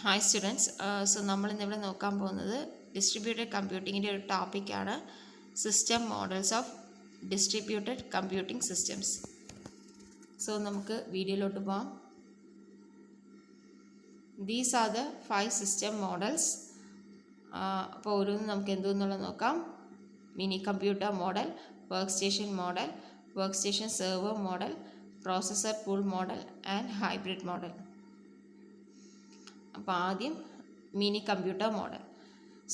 Hi students. So നമ്മൾ ഇന്നിവിടെ നോക്കാൻ പോകുന്നത് ഡിസ്ട്രിബ്യൂട്ടഡ് കമ്പ്യൂട്ടിങ്ങിൻ്റെ ഒരു ടോപ്പിക്കാണ് system models of distributed computing systems. So നമുക്ക് വീഡിയോയിലോട്ട് പോകാം. These are the 5 system models. അപ്പോൾ ഓരോന്നും നമുക്ക് എന്തോന്നുള്ളത് നോക്കാം. Mini computer model, work station model, work station server model, processor pool model and hybrid model. അപ്പോൾ ആദ്യം mini computer model.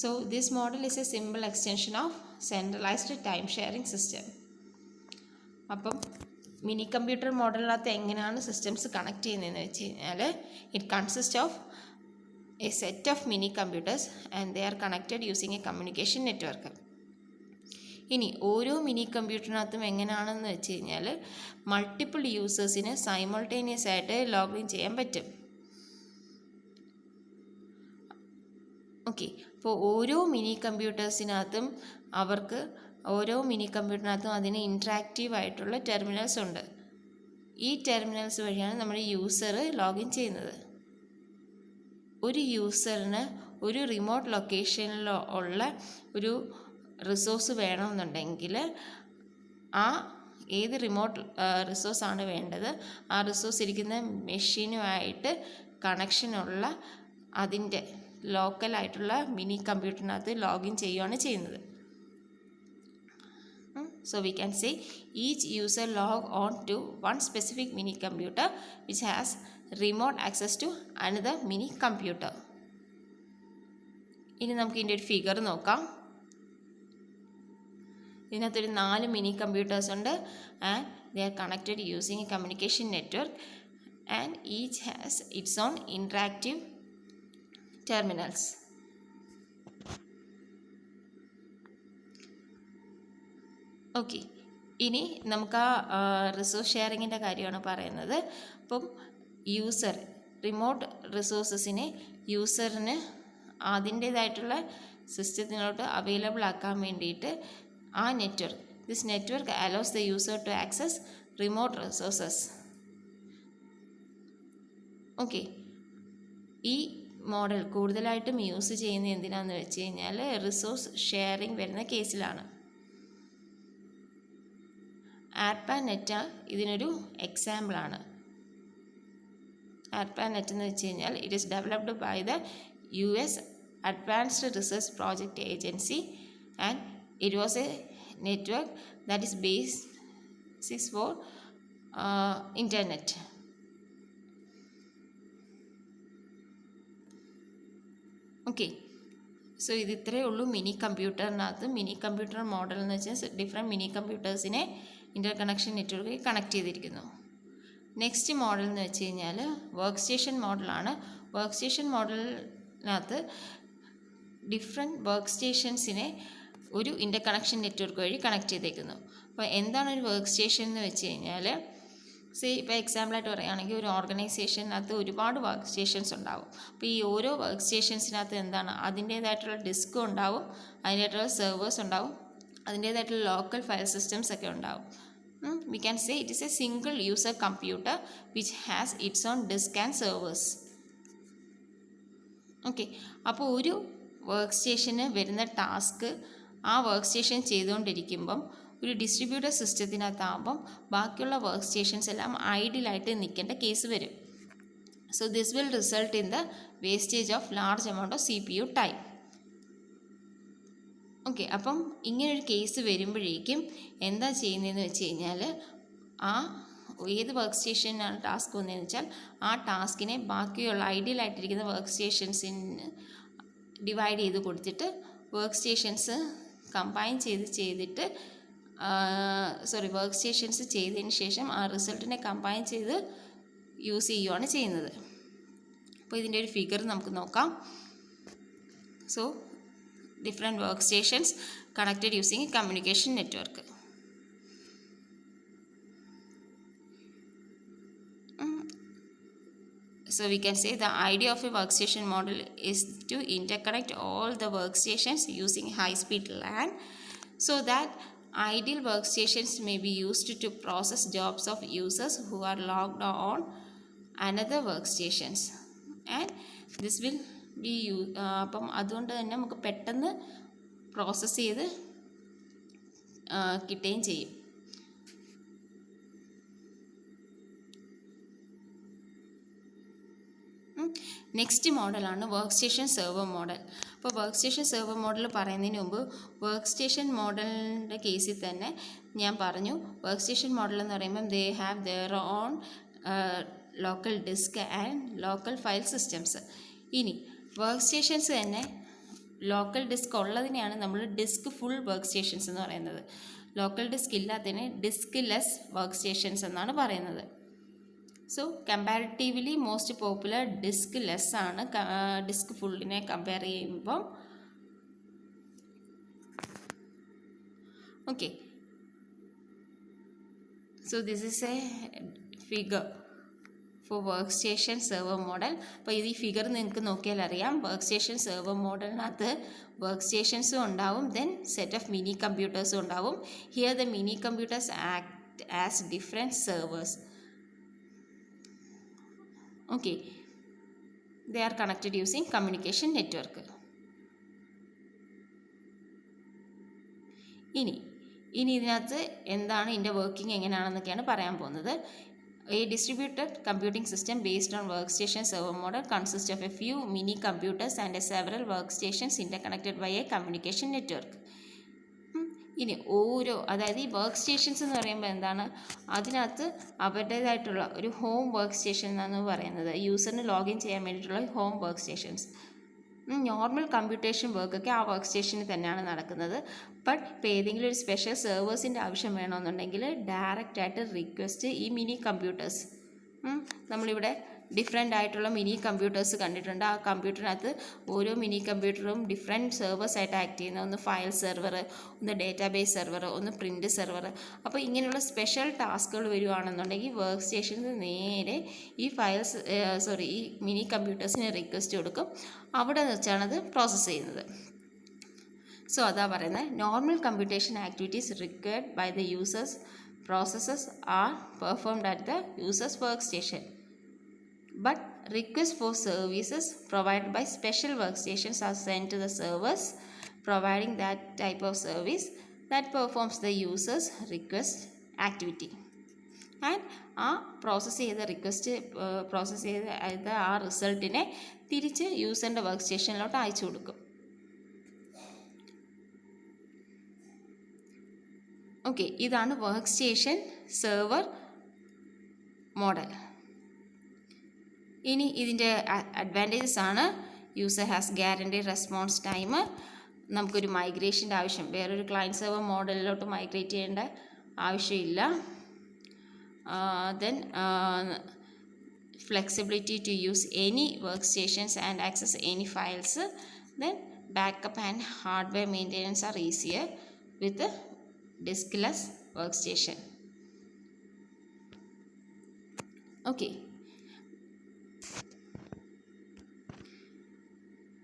So this model is A simple extension of centralised time sharing system. അപ്പം mini computer മോഡലിനകത്ത് എങ്ങനെയാണ് systems connect ചെയ്യുന്നതെന്ന് വെച്ച് കഴിഞ്ഞാൽ it consist of A set of mini computers and they are connected using A communication network. ഇനി ഓരോ mini കമ്പ്യൂട്ടറിനകത്തും എങ്ങനെയാണെന്ന് വെച്ച് കഴിഞ്ഞാൽ മൾട്ടിപ്പിൾ യൂസേഴ്സിന് സൈമൾട്ടേനിയസ് ആയിട്ട് ലോഗിൻ ചെയ്യാൻ പറ്റും. ഓക്കെ, അപ്പോൾ ഓരോ മിനി കമ്പ്യൂട്ടേഴ്സിനകത്തും അതിന് ഇൻട്രാക്റ്റീവ് ആയിട്ടുള്ള ടെർമിനൽസ് ഉണ്ട്. ഈ ടെർമിനൽസ് വഴിയാണ് നമ്മുടെ യൂസർ ലോഗിൻ ചെയ്യുന്നത്. ഒരു യൂസറിന് ഒരു റിമോട്ട് ലൊക്കേഷനിൽ ഉള്ള ഒരു റിസോഴ്സ് വേണമെന്നുണ്ടെങ്കിൽ ഏത് റിമോട്ട് റിസോഴ്സാണ് വേണ്ടത്, ആ റിസോഴ്സ് ഇരിക്കുന്ന മെഷീനുമായിട്ട് കണക്ഷനുള്ള അതിൻ്റെ ലോക്കലായിട്ടുള്ള മിനി കമ്പ്യൂട്ടറിനകത്ത് ലോഗിൻ ചെയ്യുകയാണ് ചെയ്യുന്നത്. So we can say each user log on to one specific mini computer which has remote access to another mini computer. ഇനി നമുക്ക് ഇതിൻ്റെ ഒരു ഫിഗർ നോക്കാം. ഇതിനകത്തൊരു 4 മിനി കമ്പ്യൂട്ടേഴ്സ് ഉണ്ട് and they are connected using A communication network and each has it's on interactive terminals. Okay, ഇനി നമുക്ക് resource ഷെയറിങ്ങിൻ്റെ കാര്യമാണ് പറയുന്നത്. അപ്പം റിമോട്ട് റിസോഴ്സസിനെ യൂസറിന് അതിൻ്റേതായിട്ടുള്ള സിസ്റ്റത്തിനോട്ട് അവൈലബിൾ ആക്കാൻ വേണ്ടിയിട്ട് this network allows the user to access remote resources. Okay, ഈ മോഡൽ കൂടുതലായിട്ടും യൂസ് ചെയ്യുന്നത് എന്തിനാണെന്ന് വെച്ച് കഴിഞ്ഞാൽ റിസോഴ്സ് ഷെയറിങ് വരുന്ന കേസിലാണ്. ആർപാനെറ്റ് ഇതിനൊരു എക്സാമ്പിളാണ്. ആർപാനെറ്റ് എന്ന് വെച്ച് കഴിഞ്ഞാൽ it is developed by the US advanced research project agency and it was a network that is basis for internet. Okay, so ഇത് ഇത്രയേ ഉള്ളൂ മിനി കമ്പ്യൂട്ടറിനകത്ത്. മിനി കമ്പ്യൂട്ടർ മോഡൽ എന്ന് വെച്ചാൽ ഡിഫറെൻറ്റ് മിനി കമ്പ്യൂട്ടേഴ്സിനെ ഇൻ്റർ കണക്ഷൻ നെറ്റ്വർക്ക് കണക്ട് ചെയ്തിരിക്കുന്നു. Next model എന്ന് വെച്ച് കഴിഞ്ഞാൽ വർക്ക് സ്റ്റേഷൻ മോഡലാണ്. വർക്ക് സ്റ്റേഷൻ മോഡലിനകത്ത് ഡിഫറെൻറ്റ് വർക്ക് സ്റ്റേഷൻസിനെ ഒരു ഇൻ്റർ കണക്ഷൻ നെറ്റ്വർക്ക് വഴി കണക്ട് ചെയ്തേക്കുന്നു. അപ്പോൾ എന്താണ് ഒരു വർക്ക് സ്റ്റേഷൻ എന്ന് വെച്ച് കഴിഞ്ഞാൽ ഇപ്പോൾ എക്സാമ്പിളായിട്ട് പറയുകയാണെങ്കിൽ ഒരു ഓർഗനൈസേഷനകത്ത് ഒരുപാട് വർക്ക് സ്റ്റേഷൻസ് ഉണ്ടാവും. അപ്പോൾ ഈ ഓരോ വർക്ക് സ്റ്റേഷൻസിനകത്ത് അതിൻ്റേതായിട്ടുള്ള ഡിസ്ക് ഉണ്ടാവും, അതിൻ്റേതായിട്ടുള്ള സെർവേഴ്സ് ഉണ്ടാവും, അതിൻ്റേതായിട്ടുള്ള ലോക്കൽ ഫയൽ സിസ്റ്റംസ് ഒക്കെ ഉണ്ടാവും. We can say it is A single user computer which has it's on disk and servers. Okay, അപ്പോൾ ഒരു വർക്ക് സ്റ്റേഷന് വരുന്ന ടാസ്ക് ആ വർക്ക് സ്റ്റേഷൻ ചെയ്തുകൊണ്ടിരിക്കുമ്പം ഒരു ഡിസ്ട്രിബ്യൂട്ടർ സിസ്റ്റത്തിനകത്താകുമ്പം ബാക്കിയുള്ള വർക്ക് സ്റ്റേഷൻസ് എല്ലാം ഐഡിയലായിട്ട് നിൽക്കേണ്ട കേസ് വരും. So this will result in the wastage of large amount of CPU time. Okay, അപ്പം ഇങ്ങനൊരു കേസ് വരുമ്പോഴേക്കും എന്താ ചെയ്യുന്നതെന്ന് വെച്ച് കഴിഞ്ഞാൽ ഏത് വർക്ക് സ്റ്റേഷനാണ് ടാസ്ക് വന്നതെന്ന് വെച്ചാൽ ആ ടാസ്കിനെ ബാക്കിയുള്ള ഐഡിയലായിട്ടിരിക്കുന്ന വർക്ക് സ്റ്റേഷൻസിന് ഡിവൈഡ് ചെയ്ത് കൊടുത്തിട്ട് വർക്ക് സ്റ്റേഷൻസ് കമ്പൈൻ ചെയ്തിട്ട് വർക്ക് സ്റ്റേഷൻസ് ചെയ്തതിന് ശേഷം ആ റിസൾട്ടിനെ കമ്പൈൻ ചെയ്ത് യൂസ് ചെയ്യുകയാണ് ചെയ്യുന്നത്. അപ്പോൾ ഇതിൻ്റെ ഒരു ഫിഗർ നമുക്ക് നോക്കാം. So different work stations connected using communication network. So we can say the idea of a workstation model is to interconnect all the workstations using high-speed LAN so that ideal workstations may be used to process jobs of users who are logged on another workstations. And this will be അപ്പം അതുകൊണ്ട് തന്നെ നമുക്ക് പെട്ടെന്ന് process ചെയ്ത് കിട്ടുകയും ചെയ്യും. Next മോഡലാണ് work station server model. അപ്പോൾ വർക്ക് സ്റ്റേഷൻ സെർവർ മോഡൽ പറയുന്നതിന് മുമ്പ് വർക്ക് സ്റ്റേഷൻ മോഡലിൻ്റെ കേസിൽ തന്നെ ഞാൻ പറഞ്ഞു, വർക്ക് സ്റ്റേഷൻ മോഡൽ എന്ന് പറയുമ്പം they have their own local disk and local file systems. ഇനി വർക്ക് സ്റ്റേഷൻസ് തന്നെ ലോക്കൽ ഡിസ്ക് ഉള്ളതിനെയാണ് നമ്മൾ ഡിസ്ക് ഫുൾ വർക്ക് സ്റ്റേഷൻസ് എന്ന് പറയുന്നത്. ലോക്കൽ ഡിസ്ക് ഇല്ലാത്തതിനെ ഡിസ്ക് ലെസ് വർക്ക് സ്റ്റേഷൻസ് എന്നാണ് പറയുന്നത്. So comparatively most popular diskless ആണ് ഡിസ്ക് ഫുള്ളിനെ കമ്പയർ ചെയ്യുമ്പം. Okay, so this is a figure for work station server model. അപ്പോൾ ഈ ഫിഗർ നിങ്ങൾക്ക് നോക്കിയാൽ അറിയാം, വർക്ക് സ്റ്റേഷൻ സെർവർ മോഡലിനകത്ത് വർക്ക് സ്റ്റേഷൻസും ഉണ്ടാവും, ദെൻ സെറ്റ് ഓഫ് മിനി കമ്പ്യൂട്ടേഴ്സും ഉണ്ടാവും. Here the mini computers act as different servers. Okay, they are connected using communication network. ഇനി ഇതിനകത്ത് എന്താണ് ഇതിൻ്റെ വർക്കിംഗ് എങ്ങനെയാണെന്നൊക്കെയാണ് പറയാൻ പോകുന്നത്. A distributed computing system based on workstation server model consists of a few mini computers and several workstations interconnected by a communication network. ഇനി അതായത് ഈ work stations എന്ന് പറയുമ്പോൾ എന്താണ്, അതിനകത്ത് അവരുടേതായിട്ടുള്ള ഒരു ഹോം വർക്ക് സ്റ്റേഷൻ എന്നാണ് പറയുന്നത്. യൂസറിന് ലോഗിൻ ചെയ്യാൻ വേണ്ടിയിട്ടുള്ള home work stations. Normal computation വർക്കൊക്കെ ആ വർക്ക് സ്റ്റേഷനിൽ തന്നെയാണ് നടക്കുന്നത്. ബട്ട് ഇപ്പോൾ ഏതെങ്കിലും ഒരു സ്പെഷ്യൽ സെർവേഴ്സിൻ്റെ ആവശ്യം വേണമെന്നുണ്ടെങ്കിൽ ഡയറക്റ്റായിട്ട് റിക്വസ്റ്റ് ഈ മിനി കമ്പ്യൂട്ടേഴ്സ്, നമ്മളിവിടെ ഡിഫറെൻ്റ് ആയിട്ടുള്ള മിനി കമ്പ്യൂട്ടേഴ്സ് കണ്ടിട്ടുണ്ട്. ആ കമ്പ്യൂട്ടറിനകത്ത് ഓരോ മിനി കമ്പ്യൂട്ടറും ഡിഫറെൻറ്റ് സെർവേഴ്സായിട്ട് ആക്ട് ചെയ്യുന്ന, ഒന്ന് ഫയൽ സെർവർ, ഒന്ന് ഡേറ്റാബേസ് സെർവർ, ഒന്ന് പ്രിൻ്റ് സെർവർ. അപ്പോൾ ഇങ്ങനെയുള്ള സ്പെഷ്യൽ ടാസ്കുകൾ വരുവാണെന്നുണ്ടെങ്കിൽ വർക്ക് സ്റ്റേഷനിൽ നേരെ ഈ മിനി കമ്പ്യൂട്ടേഴ്സിന് റിക്വസ്റ്റ് കൊടുക്കും. അവിടെ വെച്ചാണ് അത് പ്രോസസ്സ് ചെയ്യുന്നത്. സോ അതാ പറയുന്നത്, normal computation activities required by the users processes are performed at the users work station. But requests for services provided by special workstations are sent to the servers providing that type of service that performs the user's request activity. And ആ process ചെയ്ത ആ റിസൾട്ടിനെ തിരിച്ച് യൂസറിൻ്റെ work സ്റ്റേഷനിലോട്ട് അയച്ചു കൊടുക്കും. Okay, ഇതാണ് work station server model. ഇനി ഇതിൻ്റെ advantages ആണ്, user has guaranteed response time. നമുക്കൊരു മൈഗ്രേഷൻ്റെ ആവശ്യം, വേറൊരു ക്ലയൻറ്റ് സെർവർ മോഡലിലോട്ട് മൈഗ്രേറ്റ് ചെയ്യേണ്ട ആവശ്യമില്ല. Then flexibility to use any workstations and access any files. Then backup and hardware maintenance are easier with the diskless workstation. Okay.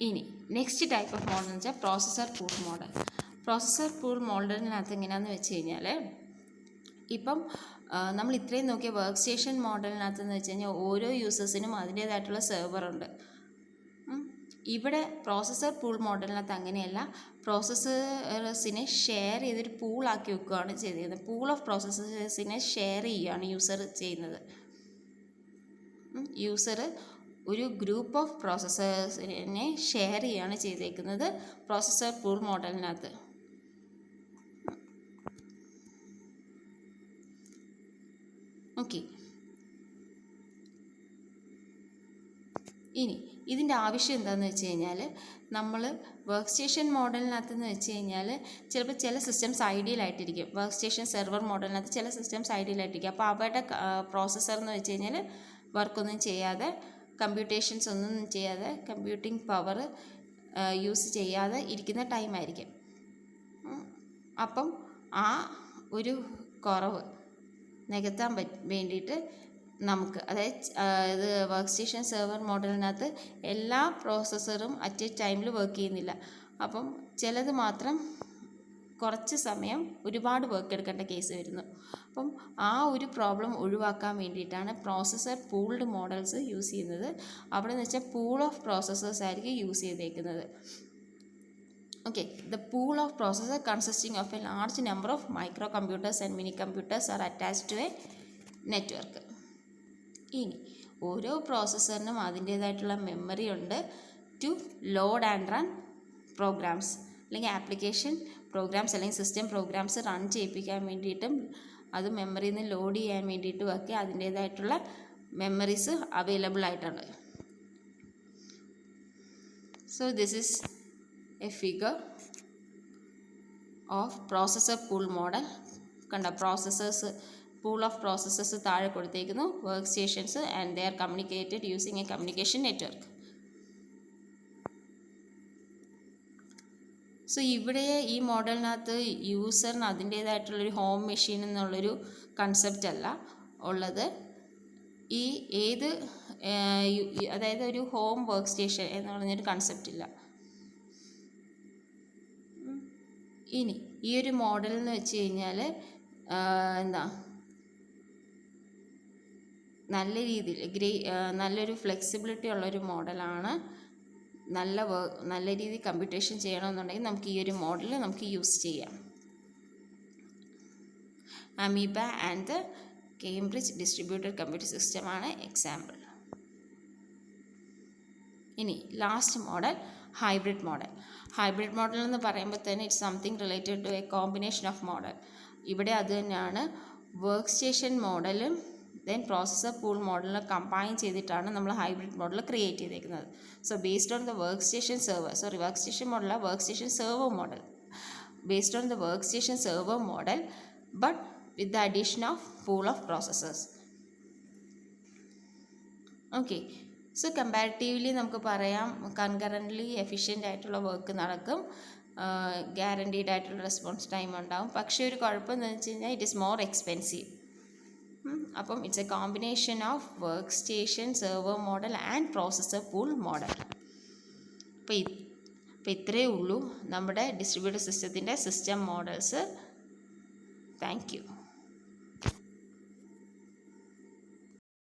ഇനി next type of model എന്ന് വെച്ചാൽ processor pool model. Processor pool മോഡലിനകത്ത് എങ്ങനെയാണെന്ന് വെച്ച് കഴിഞ്ഞാൽ, ഇപ്പം നമ്മൾ ഇത്രയും നോക്കിയ വർക്ക് സ്റ്റേഷൻ മോഡലിനകത്ത് എന്ന് വെച്ച് കഴിഞ്ഞാൽ ഓരോ യൂസേഴ്സിനും അതിൻ്റേതായിട്ടുള്ള സെർവറുണ്ട്. ഇവിടെ പ്രോസസ്സർ പൂൾ മോഡലിനകത്ത് അങ്ങനെയല്ല, പ്രോസസ്സേഴ്സിനെ ഷെയർ ചെയ്തൊരു പൂളാക്കി വെക്കുകയാണ് ചെയ്തിരുന്നത്. പൂൾ ഓഫ് പ്രോസസ്സേഴ്സിനെ ഷെയർ ചെയ്യുകയാണ് യൂസർ ചെയ്യുന്നത്. യൂസർ ഒരു ഗ്രൂപ്പ് ഓഫ് പ്രോസസ്സേഴ്സിനെ ഷെയർ ചെയ്യുകയാണ് ചെയ്തേക്കുന്നത് പ്രോസസ്സർ പൂൾ മോഡലിനകത്ത്. ഓക്കെ, ഇനി ഇതിൻ്റെ ആവശ്യം എന്താണെന്ന് വെച്ച് കഴിഞ്ഞാൽ, നമ്മൾ വർക്ക് സ്റ്റേഷൻ മോഡലിനകത്ത് എന്ന് വെച്ച് കഴിഞ്ഞാൽ ചിലപ്പോൾ ചില സിസ്റ്റംസ് ഐഡിയലായിട്ടിരിക്കും. വർക്ക് സ്റ്റേഷൻ സെർവർ മോഡലിനകത്ത് ചില സിസ്റ്റംസ് ഐഡിയലായിട്ടിരിക്കും. അപ്പോൾ അവരുടെ പ്രോസസ്സർ എന്ന് വെച്ച് കഴിഞ്ഞാൽ വർക്കൊന്നും ചെയ്യാതെ, കമ്പ്യൂട്ടേഷൻസ് ഒന്നും ചെയ്യാതെ, കമ്പ്യൂട്ടിംഗ് പവർ യൂസ് ചെയ്യാതെ ഇരിക്കുന്ന ടൈമായിരിക്കും. അപ്പം ആ ഒരു കുറവ് നികത്താൻ വേണ്ടിയിട്ട് നമുക്ക്, അതായത് വർക്ക് സ്റ്റേഷൻ സെർവർ മോഡലിനകത്ത് എല്ലാ പ്രോസസ്സറും അറ്റ് എ ടൈമിൽ വർക്ക് ചെയ്യുന്നില്ല. അപ്പം ചിലത് മാത്രം കുറച്ച് സമയം ഒരുപാട് വർക്ക് എടുക്കേണ്ട കേസ് വരുന്നു. അപ്പം ആ ഒരു പ്രോബ്ലം ഒഴിവാക്കാൻ വേണ്ടിയിട്ടാണ് പ്രോസസ്സർ പൂൾഡ് മോഡൽസ് യൂസ് ചെയ്യുന്നത്. അവിടെ എന്ന് വെച്ചാൽ പൂൾ ഓഫ് പ്രോസസ്സേഴ്സ് ആയിരിക്കും യൂസ് ചെയ്തേക്കുന്നത്. Okay, the pool of processors consisting of a large number of microcomputers and mini computers are attached to a network. ഇനി ഓരോ പ്രോസസ്സറിനും അതിൻ്റേതായിട്ടുള്ള മെമ്മറി ഉണ്ട് to load and run programs, അല്ലെങ്കിൽ ആപ്ലിക്കേഷൻ പ്രോഗ്രാംസ് അല്ലെങ്കിൽ system programs run ചെയ്യിപ്പിക്കാൻ വേണ്ടിയിട്ടും അത് മെമ്മറിയിൽ നിന്ന് ലോഡ് ചെയ്യാൻ വേണ്ടിയിട്ടും ഒക്കെ അതിൻ്റേതായിട്ടുള്ള മെമ്മറീസ് അവൈലബിൾ ആയിട്ടുണ്ട്. So this is a figure of processor pool model. കണ്ട പ്രോസസ്സേഴ്സ് pool of processors താഴെ കൊടുത്തേക്കുന്നു, workstations, and they are communicated using a communication network. So ഇവിടെ ഈ മോഡലിനകത്ത് യൂസറിന് അതിൻ്റേതായിട്ടുള്ളൊരു ഹോം മെഷീൻ എന്നുള്ളൊരു കൺസെപ്റ്റ് അല്ല ഉള്ളത്. ഈ അതായത് ഒരു ഹോം വർക്ക് സ്റ്റേഷൻ എന്ന് പറഞ്ഞൊരു കൺസെപ്റ്റ് ഇല്ല. ഇനി ഈ ഒരു മോഡൽ എന്ന് വെച്ച് കഴിഞ്ഞാൽ നല്ല രീതിയിൽ നല്ലൊരു ഫ്ലെക്സിബിലിറ്റി ഉള്ളൊരു മോഡലാണ്. നല്ല രീതിയിൽ കമ്പ്യൂട്ടേഷൻ ചെയ്യണമെന്നുണ്ടെങ്കിൽ നമുക്ക് ഈ ഒരു മോഡൽ നമുക്ക് യൂസ് ചെയ്യാം. Amoeba and the Cambridge distributed computer സിസ്റ്റമാണ് എക്സാമ്പിൾ. ഇനി last model hybrid model. Hybrid model എന്ന് പറയുമ്പോൾ തന്നെ it's something related to a combination of model. ഇവിടെ അത് തന്നെയാണ് വർക്ക് സ്റ്റേഷൻ മോഡലും ദെൻ പ്രോസസ്സർ പൂൾ മോഡലിനെ കമ്പൈൻ ചെയ്തിട്ടാണ് നമ്മൾ ഹൈബ്രിഡ് മോഡൽ ക്രിയേറ്റ് ചെയ്തേക്കുന്നത്. So based on the work station server, sorry work station model work station server model, based on the work station server model but with the addition of pool of processors. Okay, so comparatively നമുക്ക് പറയാം concurrently efficient ആയിട്ടുള്ള work നടക്കും, guaranteed ആയിട്ടുള്ള response time ഉണ്ടാവും. പക്ഷേ ഒരു കുഴപ്പമെന്ന് വെച്ച് കഴിഞ്ഞാൽ ഇറ്റ് ഈസ് മോർ എക്സ്പെൻസീവ്. അപ്പം it's a combination of work station server model and processor pool model. അപ്പോൾ ഇത്രയേ ഉള്ളൂ നമ്മുടെ ഡിസ്ട്രിബ്യൂട്ടഡ് സിസ്റ്റത്തിൻ്റെ സിസ്റ്റം മോഡൽസ്. Thank you.